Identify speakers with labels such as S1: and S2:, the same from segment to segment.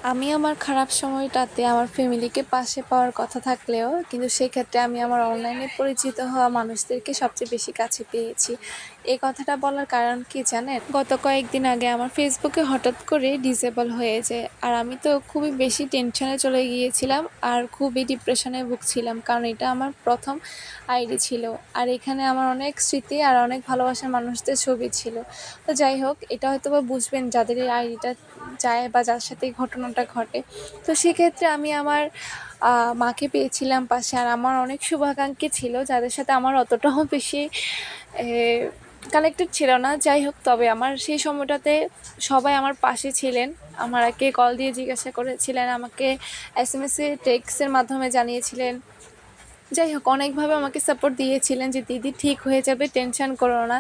S1: আমি আমার খারাপ সময়টাতে আমার ফ্যামিলিকে পাশে পাওয়ার কথা থাকলেও কিন্তু সেক্ষেত্রে আমি আমার অনলাইনে পরিচিত হওয়া মানুষদেরকে সবচেয়ে বেশি কাছে পেয়েছি। এই কথাটা বলার কারণ কি জানেন? গত কয়েকদিন আগে আমার ফেসবুকে হঠাৎ করে ডিসেবল হয়ে যায়। আর আমি তো খুবই বেশি টেনশনে চলে গিয়েছিলাম আর খুবই ডিপ্রেশনে ভুগছিলাম। কারণ এটা আমার প্রথম আইডি ছিল। আর এখানে আমার অনেক স্মৃতি আর অনেক ভালোবাসার মানুষদের ছবি ছিল। তো যাই হোক, এটা হয়তোবা বুঝবেন যাদের এই আইডিটা যায় বা যার সাথে এই ঘটনাটা ঘটে। তো সেক্ষেত্রে আমি আমার মাকে পেয়েছিলাম পাশে। আর আমার অনেক শুভাকাঙ্ক্ষী ছিল যাদের সাথে আমার অতটাও বেশি কানেক্টেড ছিল না। যাই হোক, তবে আমার সেই সময়টাতে সবাই আমার পাশে ছিলেন। আমাকে কল দিয়ে জিজ্ঞাসা করেছিলেন, আমাকে এসএমএসে টেক্সটের মাধ্যমে জানিয়েছিলেন। যাই হোক, অনেকভাবে আমাকে সাপোর্ট দিয়েছিলেন যে দিদি ঠিক হয়ে যাবে, টেনশন করো না।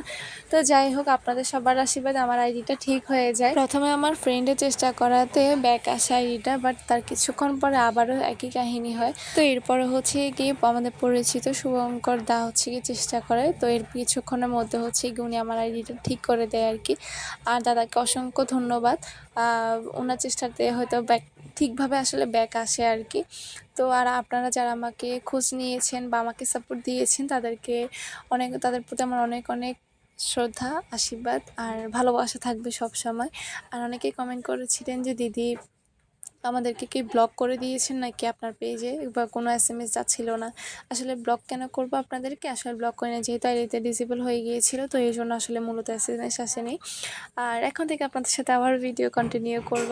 S1: তো যাই হোক, আপনাদের সবার আশীর্বাদে আমার আইডিটা ঠিক হয়ে যায়। প্রথমে আমার ফ্রেন্ডের চেষ্টা করাতে ব্যাক আসে আইডিটা, বাট তার কিছুক্ষণ পরে আবারও একই কাহিনী হয়। তো এরপরে হচ্ছে গিয়ে আমাদের পরিচিত শুভঙ্কর দা হচ্ছে গিয়ে চেষ্টা করে। তো এর কিছুক্ষণের মধ্যে হচ্ছে গিয়ে উনি আমার আইডিটা ঠিক করে দেয় আর কি। আর দাদাকে অসংখ্য ধন্যবাদ। ওনার চেষ্টাতে হয়তো ঠিকভাবে আসলে ব্যাক আসে আর কি। তো আর আপনারা যারা আমাকে খোঁজ নিয়েছেন বা আমাকে সাপোর্ট দিয়েছেন তাদের প্রতি আমার অনেক অনেক শ্রদ্ধা, আশীর্বাদ আর ভালোবাসা থাকবে সব সময়। আর অনেকেই কমেন্ট করেছিলেন যে দিদি আমাদেরকে কি ব্লক করে দিয়েছেন নাকি আপনার পেজে, বা কোনো এসএমএস যাচ্ছিল না। আসলে ব্লক কেন করবো আপনাদেরকে? আসলে ব্লক করে না, যেহেতু আইডিতে ডিসেবল হয়ে গিয়েছিল, তো এই জন্য আসলে মূলত এসএমএস আসেনি। আর এখন থেকে আপনাদের সাথে আবার ভিডিও কন্টিনিউ করবো।